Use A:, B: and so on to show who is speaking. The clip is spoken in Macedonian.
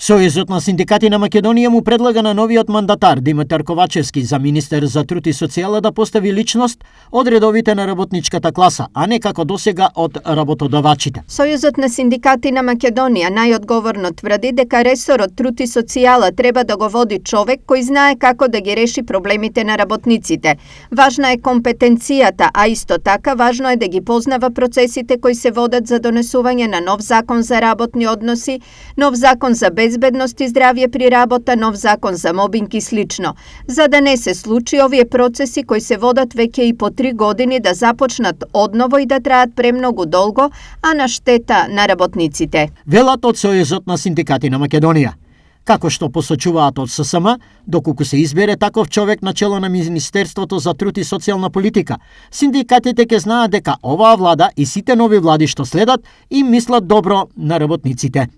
A: Сојузот на синдикати на Македонија му предлага на новиот мандатар Димитар Ковачевски за министер за труд и социјала да постави личност од редовите на работничката класа, а не како досега од работодавачите.
B: Сојузот на синдикати на Македонија најодговорно тврди дека ресорот труд и социјала треба да го води човек кој знае како да ги реши проблемите на работниците. Важна е компетенцијата, а исто така важно е да ги познава процесите кои се водат за донесување на нов закон за работни односи, нов закон за безбедност и здравје при работа, нов закон за мобинг и слично, за да не се случи овие процеси кои се водат веќе и по 3 години да започнат одново и да траат премногу долго, а на штета на работниците.
A: Велат од Сојузот на синдикати на Македонија. Како што посочуваат од ССМ, доколку се избере таков човек на чело на Министерството за труд и социјална политика, синдикатите ќе знаат дека оваа влада и сите нови влади што следат им мислат добро на работниците.